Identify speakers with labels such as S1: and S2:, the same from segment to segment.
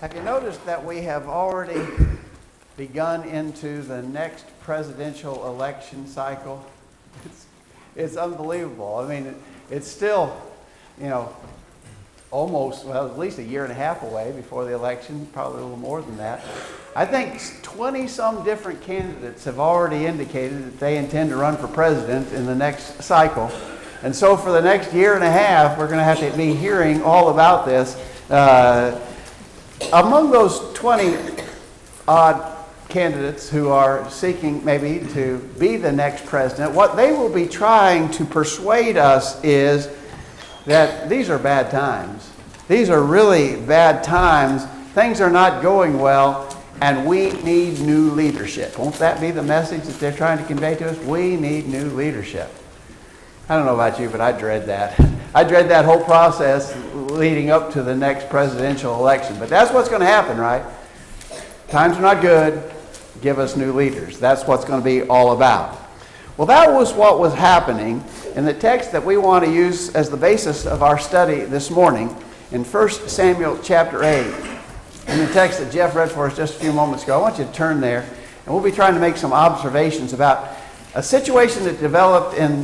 S1: Have you noticed that we have already begun into the next presidential election cycle? It's unbelievable. I mean, it's still, almost, at least a year and a half away before the election, probably a little more than that. I think 20-some different candidates have already indicated that they intend to run for president in the next cycle. And so for the next year and a half, we're going to have to be hearing all about this. Among those 20-odd candidates who are seeking maybe to be the next president, what they will be trying to persuade us is that these are bad times. These are really bad times. Things are not going well, and we need new leadership. Won't that be the message that they're trying to convey to us? We need new leadership. I don't know about you, but I dread that. I dread that whole process leading up to the next presidential election. But that's what's going to happen, right? Times are not good. Give us new leaders. That's what's going to be all about. Well, that was what was happening in the text that we want to use as the basis of our study this morning in 1 Samuel chapter 8. In the text that Jeff read for us just a few moments ago, I want you to turn there, and we'll be trying to make some observations about a situation that developed in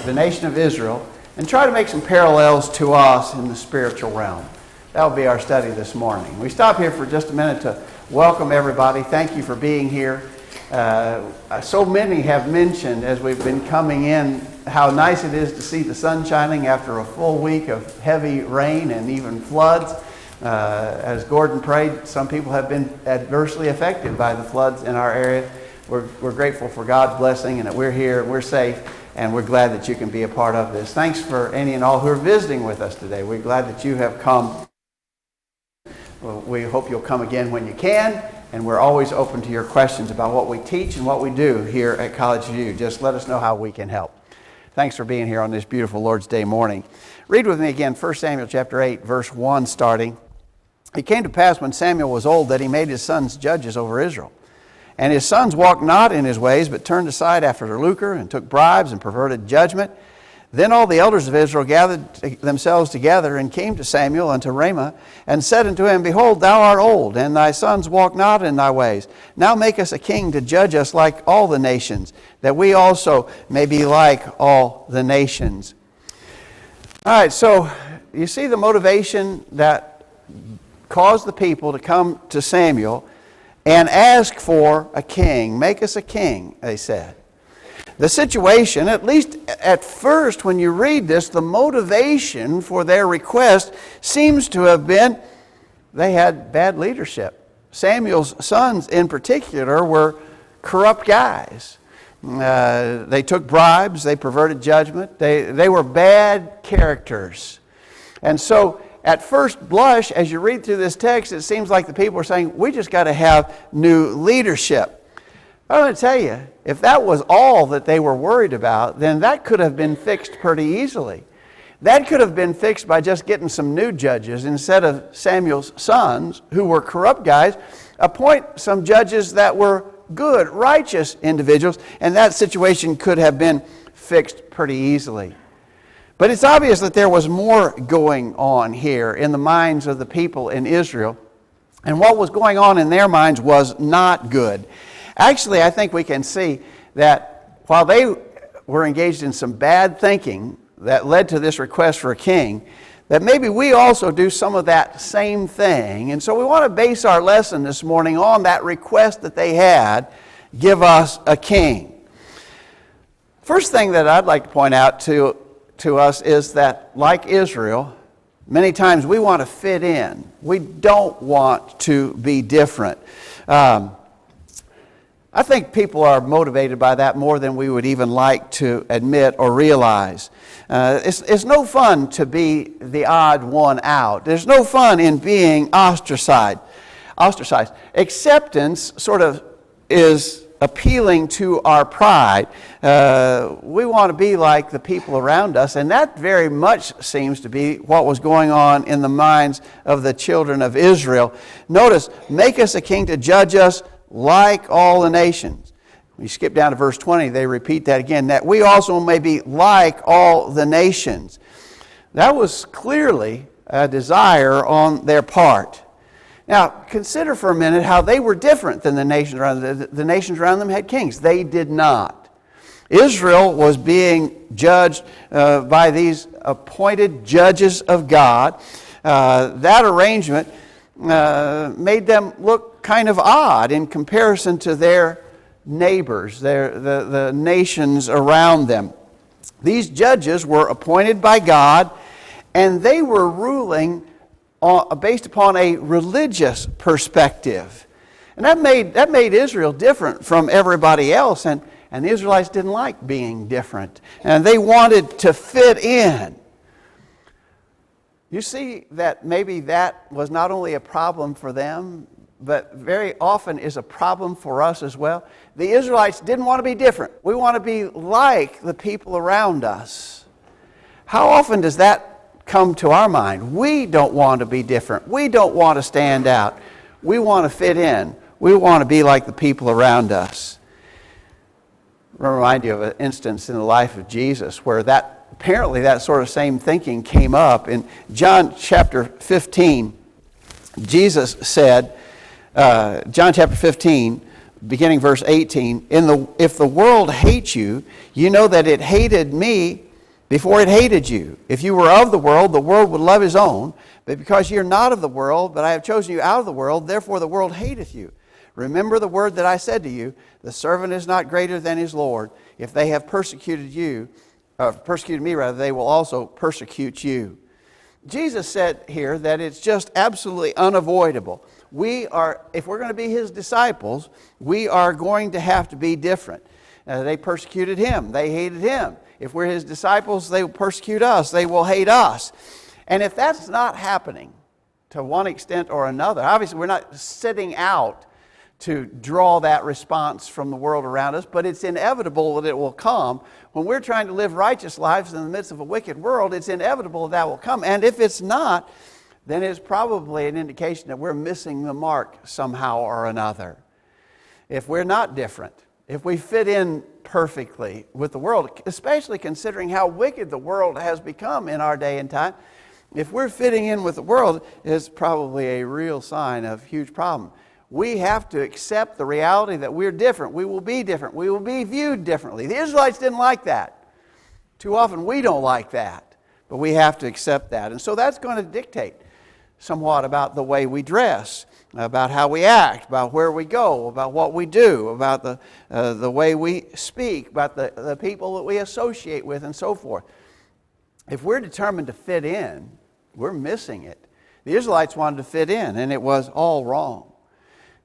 S1: the nation of Israel and try to make some parallels to us in the spiritual realm. That will be our study this morning. We stop here for just a minute to welcome everybody. Thank you for being here. So many have mentioned as we've been coming in how nice it is to see the sun shining after a full week of heavy rain and even floods. As Gordon prayed, some people have been adversely affected by the floods in our area. We're grateful for God's blessing and that we're here and we're safe, and we're glad that you can be a part of this. Thanks for any and all who are visiting with us today. We're glad that you have come. We hope you'll come again when you can, and we're always open to your questions about what we teach and what we do here at College View. Just let us know how we can help. Thanks for being here on this beautiful Lord's Day morning. Read with me again 1 Samuel chapter 8, verse 1 starting. It came to pass when Samuel was old that he made his sons judges over Israel. And his sons walked not in his ways, but turned aside after the lucre, and took bribes, and perverted judgment. Then all the elders of Israel gathered themselves together, and came to Samuel unto Ramah, and said unto him, Behold, thou art old, and thy sons walk not in thy ways. Now make us a king to judge us like all the nations, that we also may be like all the nations. All right, so you see the motivation that caused the people to come to Samuel and ask for a king. Make us a king, they said. The situation, at least at first when you read this, the motivation for their request seems to have been they had bad leadership. Samuel's sons in particular were corrupt guys. They took bribes, they perverted judgment, they were bad characters. And so at first blush, as you read through this text, it seems like the people are saying, we just got to have new leadership. I'm going to tell you, if that was all that they were worried about, then that could have been fixed pretty easily. That could have been fixed by just getting some new judges instead of Samuel's sons, who were corrupt guys. Appoint some judges that were good, righteous individuals, and that situation could have been fixed pretty easily. But it's obvious that there was more going on here in the minds of the people in Israel. And what was going on in their minds was not good. Actually, I think we can see that while they were engaged in some bad thinking that led to this request for a king, that maybe we also do some of that same thing. And so we want to base our lesson this morning on that request that they had, give us a king. First thing that I'd like to point out to us is that, like Israel, many times we want to fit in. We don't want to be different. I think people are motivated by that more than we would even like to admit or realize. It's no fun to be the odd one out. There's no fun in being ostracized. Acceptance sort of is appealing to our pride. We want to be like the people around us, and that very much seems to be what was going on in the minds of the children of Israel. Notice, make us a king to judge us like all the nations. When you skip down to verse 20, they repeat that again, that we also may be like all the nations. That was clearly a desire on their part. Now, consider for a minute how they were different than the nations around them. The nations around them had kings. They did not. Israel was being judged by these appointed judges of God. That arrangement made them look kind of odd in comparison to their neighbors, the nations around them. These judges were appointed by God, and they were ruling based upon a religious perspective. And that made Israel different from everybody else, and the Israelites didn't like being different, and they wanted to fit in. You see that maybe that was not only a problem for them, but very often is a problem for us as well. The Israelites didn't want to be different. We want to be like the people around us. How often does that come to our mind? We don't want to be different. We don't want to stand out. We want to fit in. We want to be like the people around us. I remind you of an instance in the life of Jesus where apparently that sort of same thinking came up. In John chapter 15, Jesus said, John chapter 15, beginning verse 18, if the world hates you, you know that it hated me before it hated you. If you were of the world would love his own. But because you're not of the world, but I have chosen you out of the world, therefore the world hateth you. Remember the word that I said to you, the servant is not greater than his Lord. If they have persecuted me, they will also persecute you. Jesus said here that it's just absolutely unavoidable. If we're going to be his disciples, we are going to have to be different. They persecuted him. They hated him. If we're his disciples, they will persecute us. They will hate us. And if that's not happening to one extent or another, obviously we're not setting out to draw that response from the world around us, but it's inevitable that it will come. When we're trying to live righteous lives in the midst of a wicked world, it's inevitable that will come. And if it's not, then it's probably an indication that we're missing the mark somehow or another. If we're not different, if we fit in perfectly with the world, especially considering how wicked the world has become in our day and time, if we're fitting in with the world, it's probably a real sign of huge problem. We have to accept the reality that we're different. We will be different. We will be viewed differently. The Israelites didn't like that. Too often we don't like that, but we have to accept that. And so that's going to dictate somewhat about the way we dress, about how we act, about where we go, about what we do, about the way we speak, about the people that we associate with, and so forth. If we're determined to fit in, we're missing it. The Israelites wanted to fit in, and it was all wrong.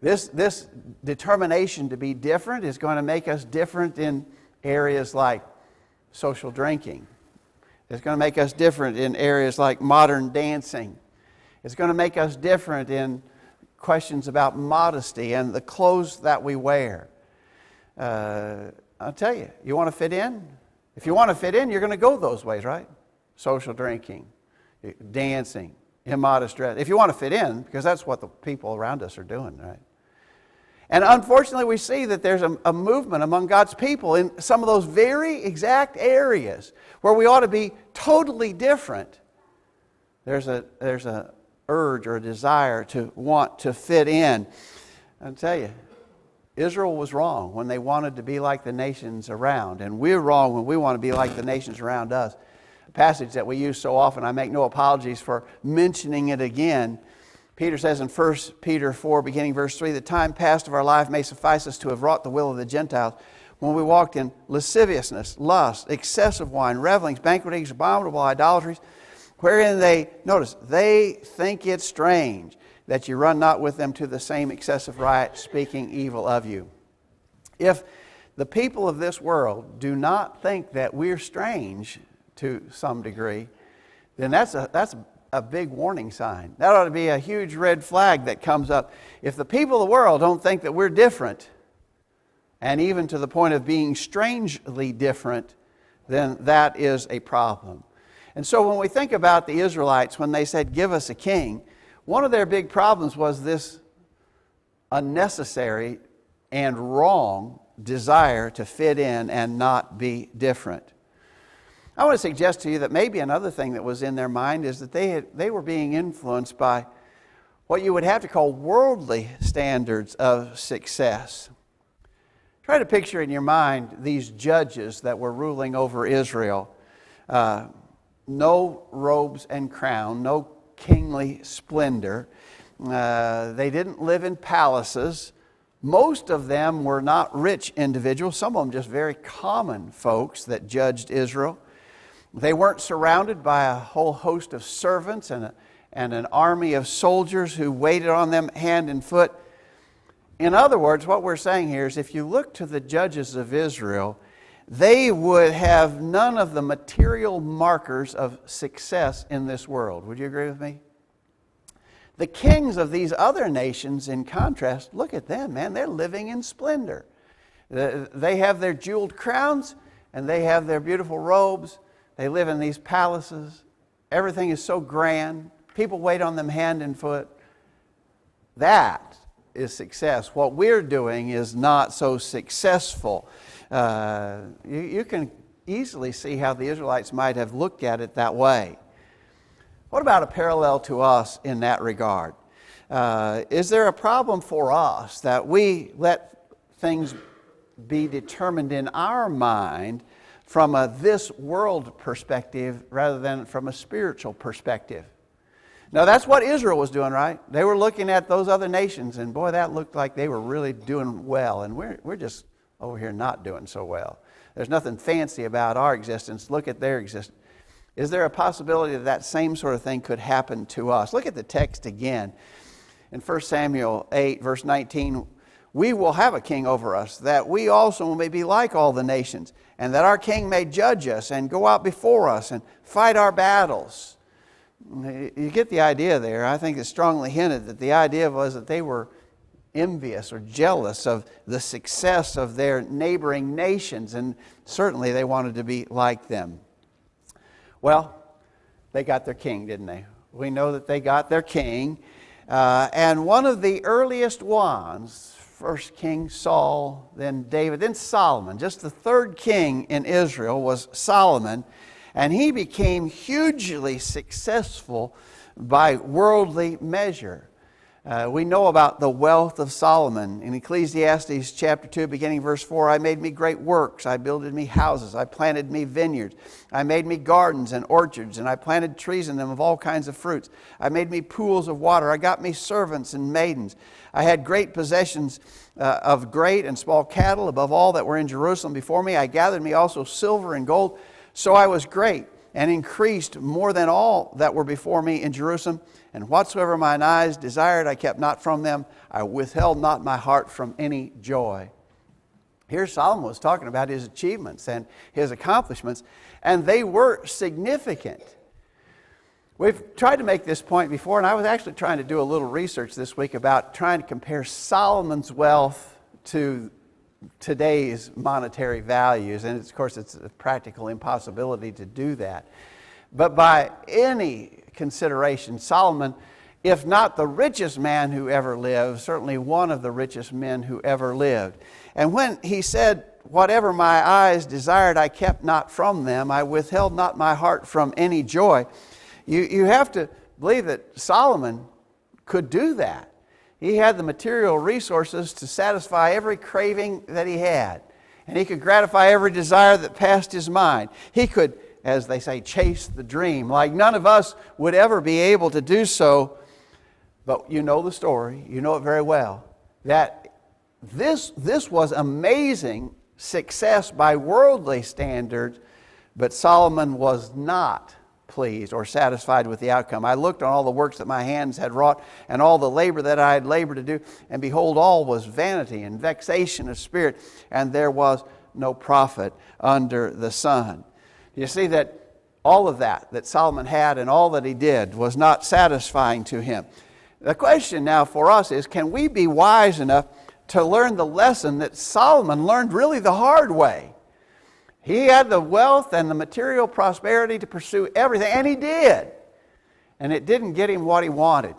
S1: This determination to be different is going to make us different in areas like social drinking. It's going to make us different in areas like modern dancing. It's going to make us different in questions about modesty and the clothes that we wear. I'll tell you, you want to fit in? If you want to fit in, you're going to go those ways, right? Social drinking, dancing, immodest dress. If you want to fit in, because that's what the people around us are doing, right? And unfortunately, we see that there's a movement among God's people in some of those very exact areas where we ought to be totally different. There's a urge or a desire to want to fit in. I'll tell you, Israel was wrong when they wanted to be like the nations around, and we're wrong when we want to be like the nations around us. A passage that we use so often, I make no apologies for mentioning it again. Peter says in 1 Peter 4, beginning verse 3, the time past of our life may suffice us to have wrought the will of the Gentiles, when we walked in lasciviousness, lust, excessive wine, revelings, banquetings, abominable idolatries, wherein they think it strange that you run not with them to the same excessive riot, speaking evil of you. If the people of this world do not think that we're strange to some degree, then that's a big warning sign. That ought to be a huge red flag that comes up. If the people of the world don't think that we're different, and even to the point of being strangely different, then that is a problem. And so when we think about the Israelites, when they said, give us a king, one of their big problems was this unnecessary and wrong desire to fit in and not be different. I want to suggest to you that maybe another thing that was in their mind is that they were being influenced by what you would have to call worldly standards of success. Try to picture in your mind these judges that were ruling over Israel. No robes and crown, no kingly splendor. They didn't live in palaces. Most of them were not rich individuals. Some of them just very common folks that judged Israel. They weren't surrounded by a whole host of servants and an army of soldiers who waited on them hand and foot. In other words, what we're saying here is if you look to the judges of Israel, they would have none of the material markers of success in this world. Would you agree with me? The kings of these other nations, in contrast, look at them, man. They're living in splendor. They have their jeweled crowns and they have their beautiful robes. They live in these palaces. Everything is so grand. People wait on them hand and foot. That is success. What we're doing is not so successful. You can easily see how the Israelites might have looked at it that way. What about a parallel to us in that regard? Is there a problem for us that we let things be determined in our mind from a this world perspective rather than from a spiritual perspective? Now that's what Israel was doing, right? They were looking at those other nations and boy, that looked like they were really doing well, and we're just over here not doing so well. There's nothing fancy about our existence. Look at their existence. Is there a possibility that that same sort of thing could happen to us? Look at the text again. In 1 Samuel 8, verse 19, we will have a king over us, that we also may be like all the nations, and that our king may judge us and go out before us and fight our battles. You get the idea there. I think it's strongly hinted that the idea was that they were envious or jealous of the success of their neighboring nations, and certainly they wanted to be like them. Well, they got their king, didn't they? We know that they got their king. And one of the earliest ones, first King Saul, then David, then Solomon, just the third king in Israel was Solomon. And he became hugely successful by worldly measure. We know about the wealth of Solomon. In Ecclesiastes chapter 2, beginning verse 4, I made me great works. I builded me houses. I planted me vineyards. I made me gardens and orchards, and I planted trees in them of all kinds of fruits. I made me pools of water. I got me servants and maidens. I had great possessions of great and small cattle above all that were in Jerusalem before me. I gathered me also silver and gold. So I was great and increased more than all that were before me in Jerusalem. And whatsoever mine eyes desired, I kept not from them. I withheld not my heart from any joy. Here Solomon was talking about his achievements and his accomplishments, and they were significant. We've tried to make this point before, and I was actually trying to do a little research this week about trying to compare Solomon's wealth to today's monetary values, and of course it's a practical impossibility to do that. But by any consideration, Solomon, if not the richest man who ever lived, certainly one of the richest men who ever lived. And when he said, whatever my eyes desired, I kept not from them, I withheld not my heart from any joy, you have to believe that Solomon could do that. He had the material resources to satisfy every craving that he had. And he could gratify every desire that passed his mind. He could, as they say, chase the dream, like none of us would ever be able to do so. But you know the story, you know it very well, that this was amazing success by worldly standards, but Solomon was not pleased or satisfied with the outcome. I looked on all the works that my hands had wrought and all the labor that I had labored to do, and behold, all was vanity and vexation of spirit, and there was no profit under the sun. You see that all of that Solomon had and all that he did was not satisfying to him. The question now for us is, can we be wise enough to learn the lesson that Solomon learned really the hard way? He had the wealth and the material prosperity to pursue everything, and he did. And it didn't get him what he wanted.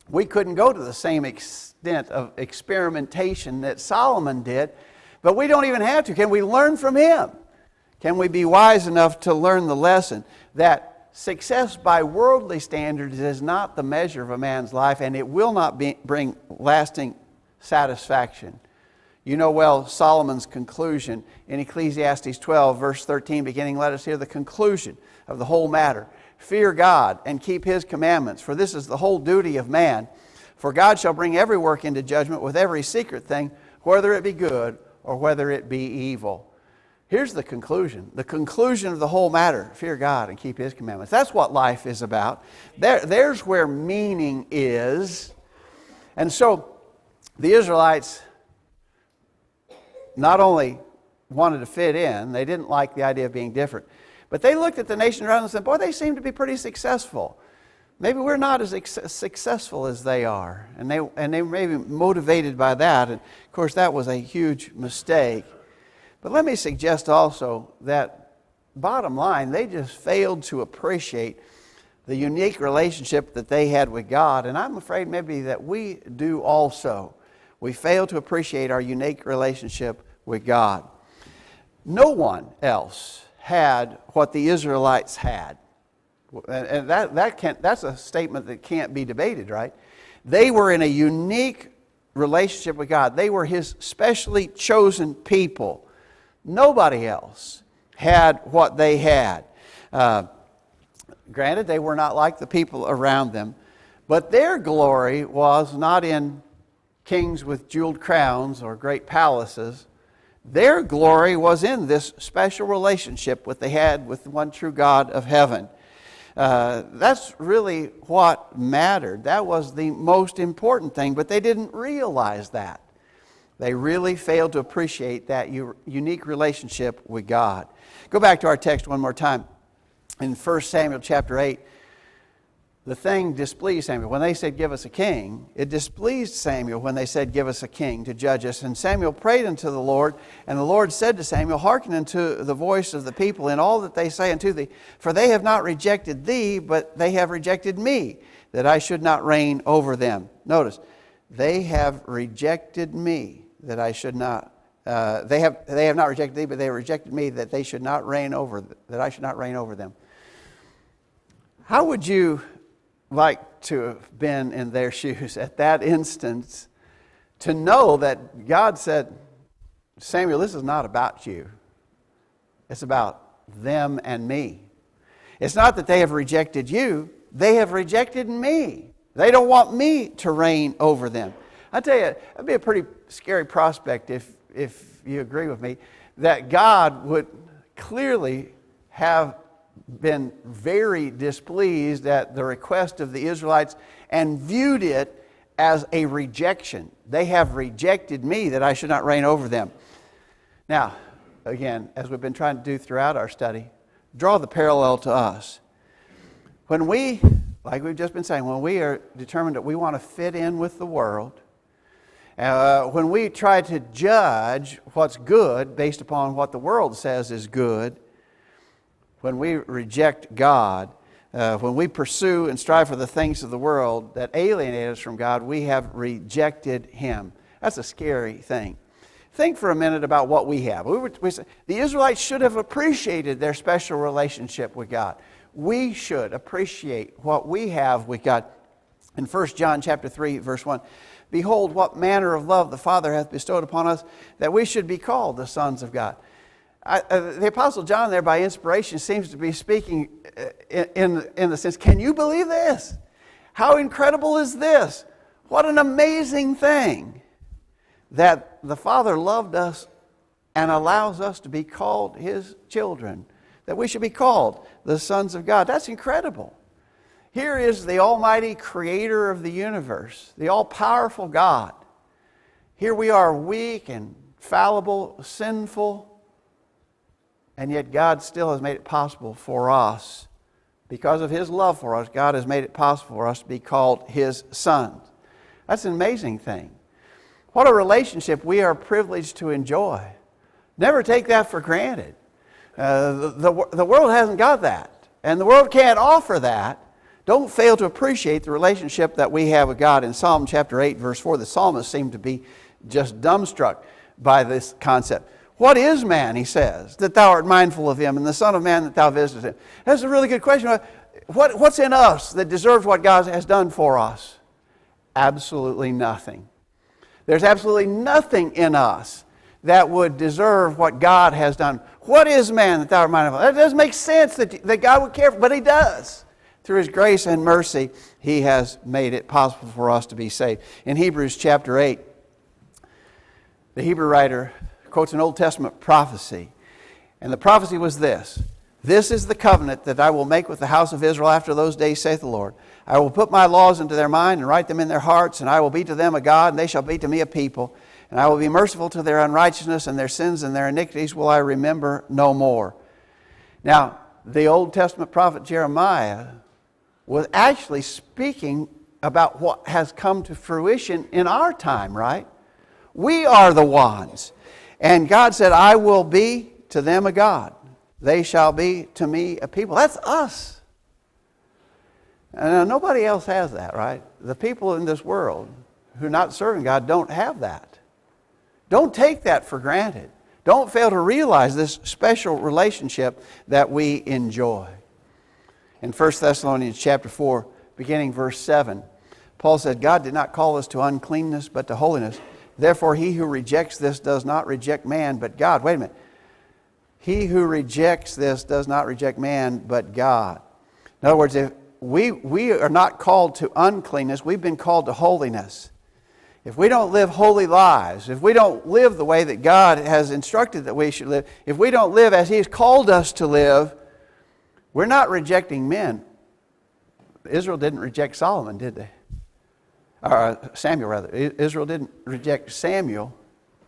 S1: We couldn't go to the same extent of experimentation that Solomon did, but we don't even have to. Can we learn from him? Can we be wise enough to learn the lesson that success by worldly standards is not the measure of a man's life, and it will not bring lasting satisfaction. You know well Solomon's conclusion in Ecclesiastes 12, verse 13, beginning, let us hear the conclusion of the whole matter. Fear God and keep His commandments, for this is the whole duty of man. For God shall bring every work into judgment with every secret thing, whether it be good or whether it be evil. Here's the conclusion. The conclusion of the whole matter. Fear God and keep His commandments. That's what life is about. There's where meaning is. And so the Israelites not only wanted to fit in, they didn't like the idea of being different, but they looked at the nation around them and said, boy, they seem to be pretty successful. Maybe we're not as successful as they are. And they may be motivated by that. And of course, that was a huge mistake. But let me suggest also that, bottom line, they just failed to appreciate the unique relationship that they had with God. And I'm afraid maybe that we do also. We fail to appreciate our unique relationship with God. No one else had what the Israelites had. And that's a statement that can't be debated, right? They were in a unique relationship with God. They were His specially chosen people. Nobody else had what they had. Granted, they were not like the people around them, but their glory was not in kings with jeweled crowns or great palaces. Their glory was in this special relationship that they had with the one true God of heaven. That's really what mattered. That was the most important thing, but they didn't realize that. They really failed to appreciate that unique relationship with God. Go back to our text one more time. In 1 Samuel chapter 8, the thing displeased Samuel. When they said, give us a king, it displeased Samuel when they said, give us a king to judge us. And Samuel prayed unto the Lord, and the Lord said to Samuel, hearken unto the voice of the people in all that they say unto thee, for they have not rejected thee, but they have rejected me, that I should not reign over them. Notice, they have rejected me, that I should not. They have not rejected thee, but they have rejected me, that they should not reign over, that I should not reign over them. How would you like to have been in their shoes at that instance, to know that God said, Samuel, this is not about you. It's about them and me. It's not that they have rejected you. They have rejected me. They don't want me to reign over them. I tell you, that'd be a pretty scary prospect if you agree with me, that God would clearly have been very displeased at the request of the Israelites and viewed it as a rejection. They have rejected me, that I should not reign over them. Now, again, as we've been trying to do throughout our study, draw the parallel to us. When we, like we've just been saying, when we are determined that we want to fit in with the world, when we try to judge what's good based upon what the world says is good, when we reject God, when we pursue and strive for the things of the world that alienate us from God, we have rejected Him. That's a scary thing. Think for a minute about what we have. The Israelites should have appreciated their special relationship with God. We should appreciate what we have with God. In 1 John chapter 3, verse 1, behold, what manner of love the Father hath bestowed upon us, that we should be called the sons of God. The Apostle John there, by inspiration, seems to be speaking in the sense, can you believe this? How incredible is this? What an amazing thing that the Father loved us and allows us to be called His children, that we should be called the sons of God. That's incredible. Here is the almighty creator of the universe, the all-powerful God. Here we are, weak and fallible, sinful, and yet God still has made it possible for us. Because of His love for us, God has made it possible for us to be called His sons. That's an amazing thing. What a relationship we are privileged to enjoy. Never take that for granted. The world hasn't got that. And the world can't offer that. Don't fail to appreciate the relationship that we have with God. In Psalm chapter 8, verse 4, the psalmist seemed to be just dumbstruck by this concept. What is man, he says, that thou art mindful of him, and the son of man that thou visitest him? That's a really good question. What's in us that deserves what God has done for us? Absolutely nothing. There's absolutely nothing in us that would deserve what God has done. What is man that thou art mindful of? That doesn't make sense that God would care, but He does. Through His grace and mercy, He has made it possible for us to be saved. In Hebrews chapter 8, the Hebrew writer quotes an Old Testament prophecy. And the prophecy was this: "This is the covenant that I will make with the house of Israel after those days, saith the Lord. I will put my laws into their mind and write them in their hearts, and I will be to them a God, and they shall be to me a people. And I will be merciful to their unrighteousness, and their sins and their iniquities will I remember no more." Now, the Old Testament prophet Jeremiah was actually speaking about what has come to fruition in our time, right? We are the ones. And God said, "I will be to them a God. They shall be to me a people." That's us. And nobody else has that, right? The people in this world who are not serving God don't have that. Don't take that for granted. Don't fail to realize this special relationship that we enjoy. In 1 Thessalonians chapter 4, beginning verse 7, Paul said, "God did not call us to uncleanness, but to holiness. Therefore, he who rejects this does not reject man, but God." Wait a minute. He who rejects this does not reject man, but God. In other words, if we are not called to uncleanness, we've been called to holiness. If we don't live holy lives, if we don't live the way that God has instructed that we should live, if we don't live as He has called us to live, we're not rejecting men. Israel didn't reject Solomon, did they? Or Samuel, rather. Israel didn't reject Samuel.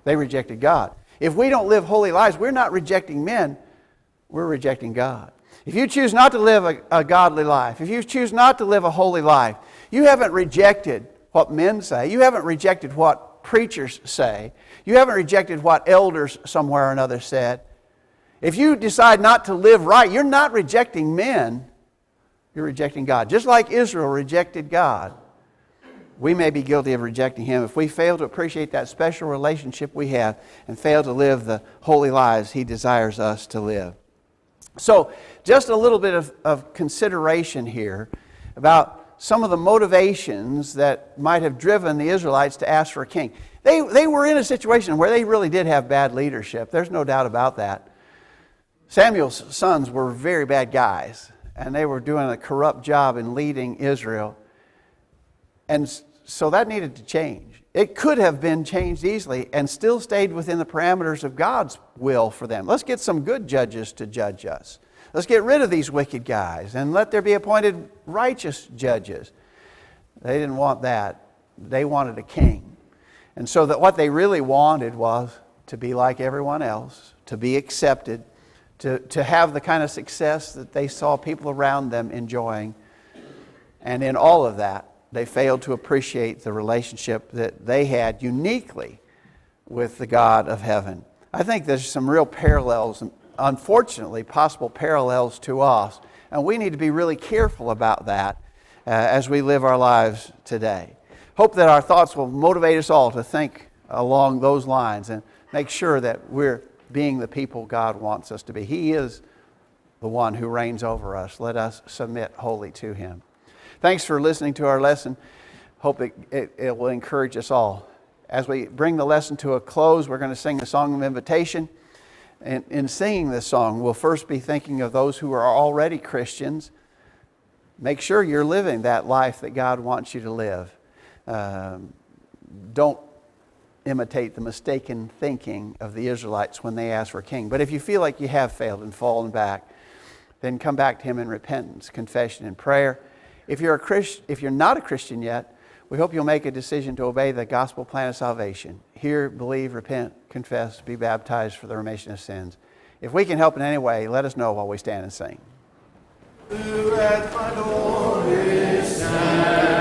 S1: They rejected God. If we don't live holy lives, we're not rejecting men, we're rejecting God. If you choose not to live a godly life, if you choose not to live a holy life, you haven't rejected what men say. You haven't rejected what preachers say. You haven't rejected what elders somewhere or another said. If you decide not to live right, you're not rejecting men, you're rejecting God. Just like Israel rejected God, we may be guilty of rejecting Him if we fail to appreciate that special relationship we have and fail to live the holy lives He desires us to live. So, just a little bit of consideration here about some of the motivations that might have driven the Israelites to ask for a king. They were in a situation where they really did have bad leadership. There's no doubt about that. Samuel's sons were very bad guys, and they were doing a corrupt job in leading Israel. And so that needed to change. It could have been changed easily and still stayed within the parameters of God's will for them. Let's get some good judges to judge us. Let's get rid of these wicked guys and let there be appointed righteous judges. They didn't want that. They wanted a king. And so that what they really wanted was to be like everyone else, to be accepted, to have the kind of success that they saw people around them enjoying. And in all of that, they failed to appreciate the relationship that they had uniquely with the God of heaven. I think there's some real parallels, unfortunately, possible parallels to us. And we need to be really careful about that as we live our lives today. Hope that our thoughts will motivate us all to think along those lines and make sure that we're being the people God wants us to be. He is the one who reigns over us. Let us submit wholly to Him. Thanks for listening to our lesson. Hope it will encourage us all. As we bring the lesson to a close, we're going to sing a song of invitation. And in singing this song, we'll first be thinking of those who are already Christians. Make sure you're living that life that God wants you to live. Don't imitate the mistaken thinking of the Israelites when they asked for a king. But if you feel like you have failed and fallen back, then come back to Him in repentance, confession, and prayer. If you're not a Christian yet, we hope you'll make a decision to obey the gospel plan of salvation. Hear, believe, repent, confess, be baptized for the remission of sins. If we can help in any way, let us know while we stand and sing. Who at my door is standing.